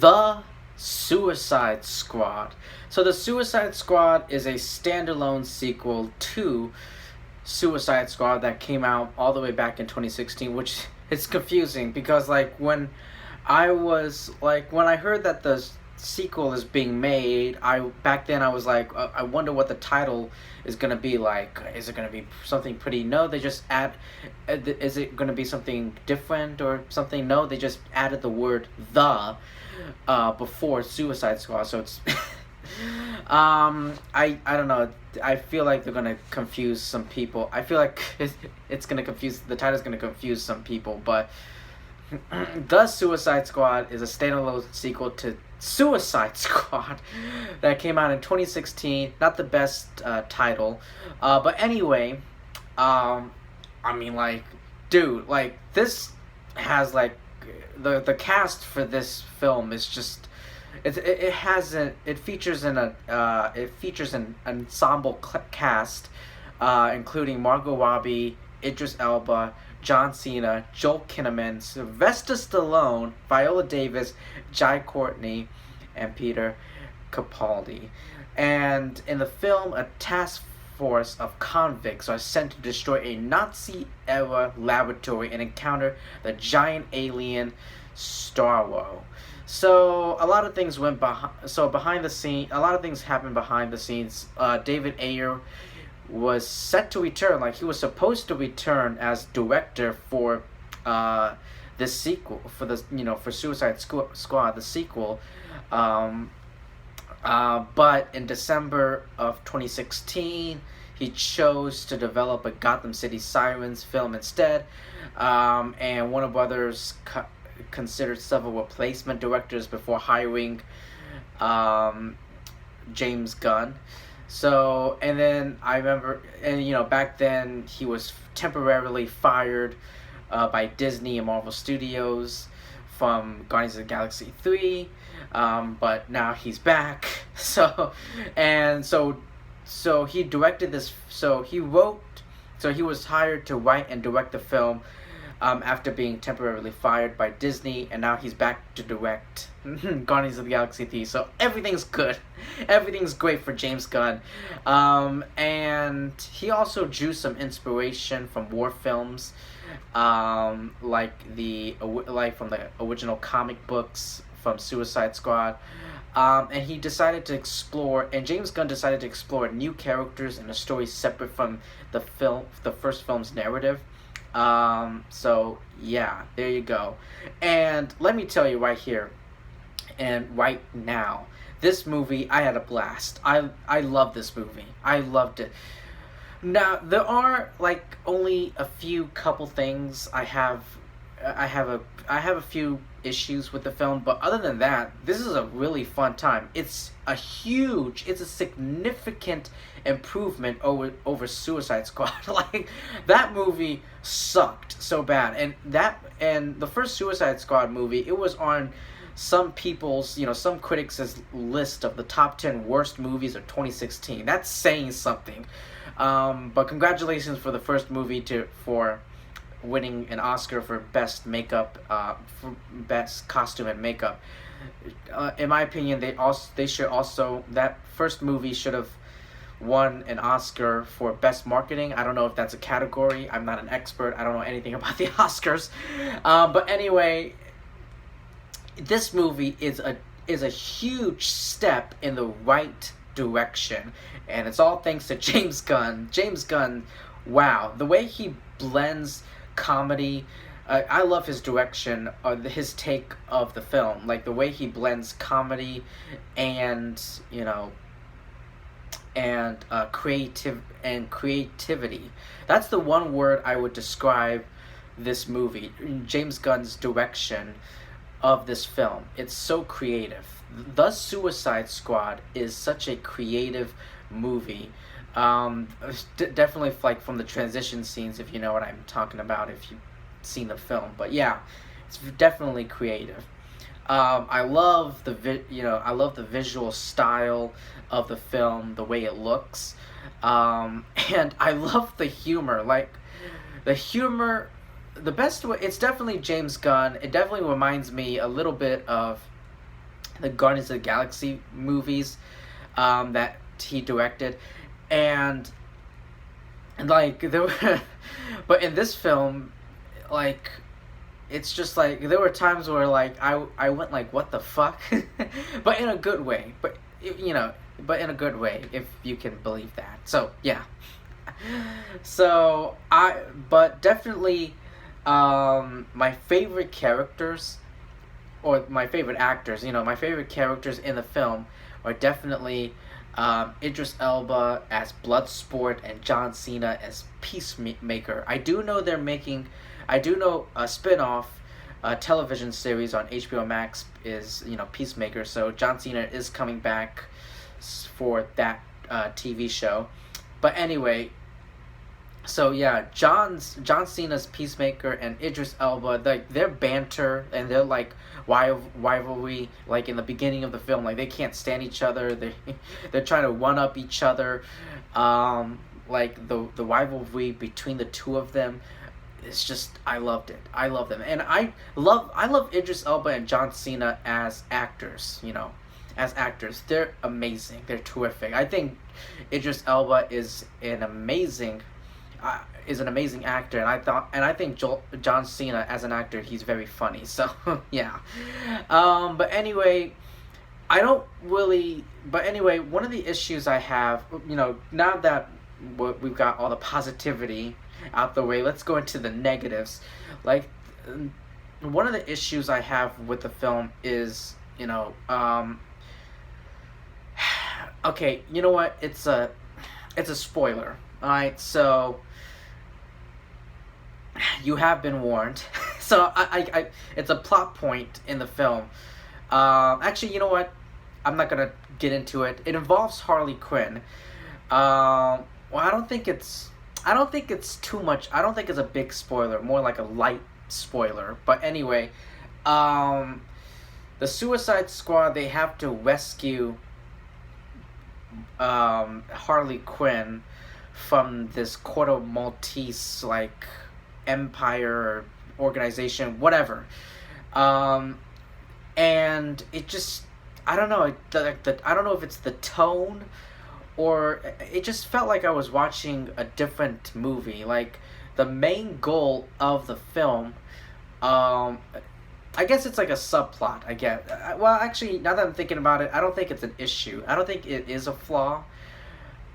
The Suicide Squad. So The Suicide Squad is a standalone sequel to Suicide Squad that came out all the way back in 2016, which is confusing because when when I heard that the sequel is being made, back then I was like, I wonder what the title is gonna be like. Is it gonna be something pretty? No, they just is it gonna be something different or something? No, they just added the word "the" before Suicide Squad, so it's I don't know. I feel like they're gonna confuse some people. I feel like it's gonna confuse the title's gonna confuse some people, but The Suicide Squad is a standalone sequel to Suicide Squad that came out in 2016. Not the best title, but anyway, I mean, dude, this has the cast for this film is just it features an ensemble cast, including Margot Robbie, Idris Elba, John Cena, Joel Kinnaman, Sylvester Stallone, Viola Davis, Jai Courtney, and Peter Capaldi. And in the film, a task force of convicts are sent to destroy a Nazi-era laboratory and encounter the giant alien Starro. So a lot of things behind the scene. A lot of things happened behind the scenes. David Ayer was set to return, he was supposed to return as director for this sequel, for Suicide Squad, the sequel. But in December of 2016, he chose to develop a Gotham City Sirens film instead, and Warner Brothers considered several replacement directors before hiring James Gunn. So, and then I remember, back then he was temporarily fired by Disney and Marvel Studios from Guardians of the Galaxy 3, but now he's back. So he directed this, he was hired to write and direct the film after being temporarily fired by Disney, and now he's back to direct Guardians of the Galaxy 3. So everything's good. Everything's great for James Gunn. And he also drew some inspiration from war films, from the original comic books from Suicide Squad. And James Gunn decided to explore new characters and a story separate from the first film's narrative. So yeah, there you go. And let me tell you right here and right now, this movie, I had a blast. I love this movie. I loved it. Now, there are only a few couple things I have a few issues with the film, but other than that, this is a really fun time. It's a significant improvement over Suicide Squad. That movie sucked so bad, and the first Suicide Squad movie, it was on some people's, some critics' list of the top 10 worst movies of 2016. That's saying something. But congratulations for the first movie for winning an Oscar for best makeup, for best costume and makeup. In my opinion, that first movie should have won an Oscar for best marketing. I don't know if that's a category. I'm not an expert. I don't know anything about the Oscars. But anyway, this movie is a huge step in the right direction, and it's all thanks to James Gunn. James Gunn, wow, the way he blends comedy, I love his direction, his take of the film, the way he blends comedy and creativity. That's the one word I would describe this movie, James Gunn's direction of this film. It's so creative. The Suicide Squad is such a creative movie. Definitely from the transition scenes, if you know what I'm talking about, if you've seen the film. But yeah, it's definitely creative. I love the visual style of the film, the way it looks, and I love the humor. The best way, it's definitely James Gunn. It definitely reminds me a little bit of the Guardians of the Galaxy movies that he directed, and like there were, but in this film, like it's just like there were times where like I went like what the fuck, but in a good way, but in a good way if you can believe that. So yeah, but definitely, my favorite characters or my favorite actors, my favorite characters in the film are definitely Idris Elba as Bloodsport and John Cena as Peacemaker. I do know a spin-off television series on HBO Max is, Peacemaker, so John Cena is coming back for that TV show. But anyway, so yeah, John Cena's Peacemaker and Idris Elba, like their banter and their like rivalry, like in the beginning of the film, like they can't stand each other. They're trying to one up each other. Like the rivalry between the two of them, it's just I loved it. I love them, and I love Idris Elba and John Cena as actors. As actors, they're amazing. They're terrific. I think Idris Elba is an amazing actor, and I think John Cena as an actor, he's very funny. So yeah, but anyway, one of the issues I have, now that we've got all the positivity out the way, let's go into the negatives. Like, one of the issues I have with the film is, okay, you know what? It's a spoiler. All right, so you have been warned. So I it's a plot point in the film. Actually, you know what? I'm not gonna get into it. It involves Harley Quinn. Well, I don't think it's too much. I don't think it's a big spoiler. More like a light spoiler. But anyway, the Suicide Squad, they have to rescue Harley Quinn from this Corto Maltese like empire organization, whatever, and it just I don't know. I don't know if it's the tone, or it just felt like I was watching a different movie. Like the main goal of the film, I guess it's like a subplot. I get. Well, actually, now that I'm thinking about it, I don't think it's an issue. I don't think it is a flaw.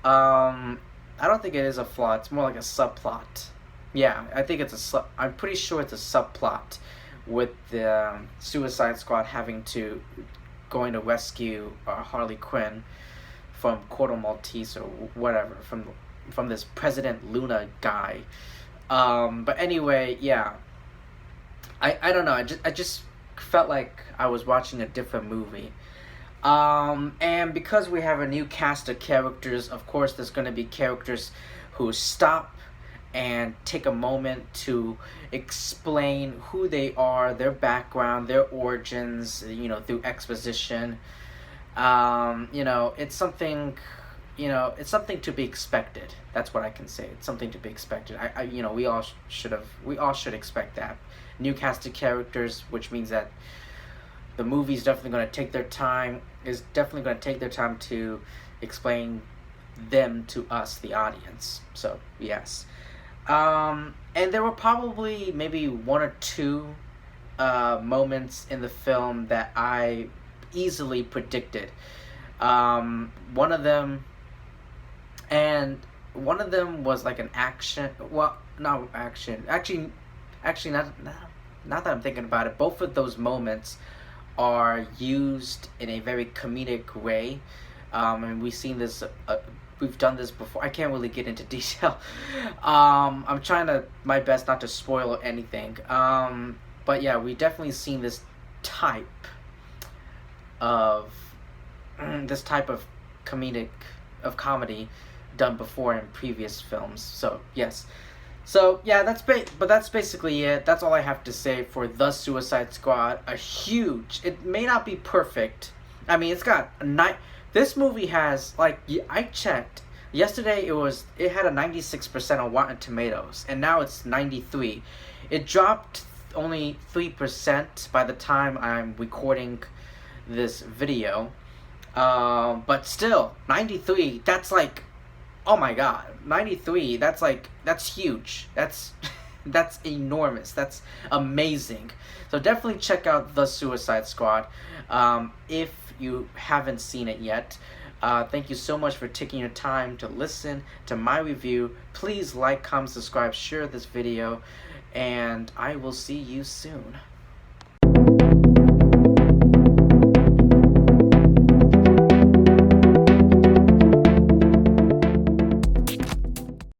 I don't think it is a flaw. It's more like a subplot. Yeah, I think I'm pretty sure it's a subplot with the Suicide Squad going to rescue Harley Quinn from Corto Maltese or whatever, from this President Luna guy. But anyway, yeah. I don't know. I just felt like I was watching a different movie. And because we have a new cast of characters, of course, there's going to be characters who stop and take a moment to explain who they are, their background, their origins, through exposition. It's something, it's something to be expected. That's what I can say. It's something to be expected. We all should expect that. New cast of characters, which means that the movie's definitely going to take their time, to explain them to us, the audience. So, yes. And there were probably maybe one or two moments in the film that I easily predicted. One of them was like an action. Well, not action. Actually, not that I'm thinking about it. Both of those moments are used in a very comedic way, and we've seen this. We've done this before. I can't really get into detail. I'm trying my best not to spoil anything. But yeah, we definitely seen this type of comedy done before in previous films. So yes. So yeah, that's basically it. That's all I have to say for The Suicide Squad. It may not be perfect. I mean, it's got this movie has, like, I checked yesterday, it had a 96% on Rotten Tomatoes, and now it's 93. It dropped only 3% by the time I'm recording this video. But still, 93, that's like, oh my god, 93, that's huge. That's that's enormous. That's amazing. So definitely check out The Suicide Squad if you haven't seen it yet. Thank you so much for taking your time to listen to my review. Please like, comment, subscribe, share this video, and I will see you soon.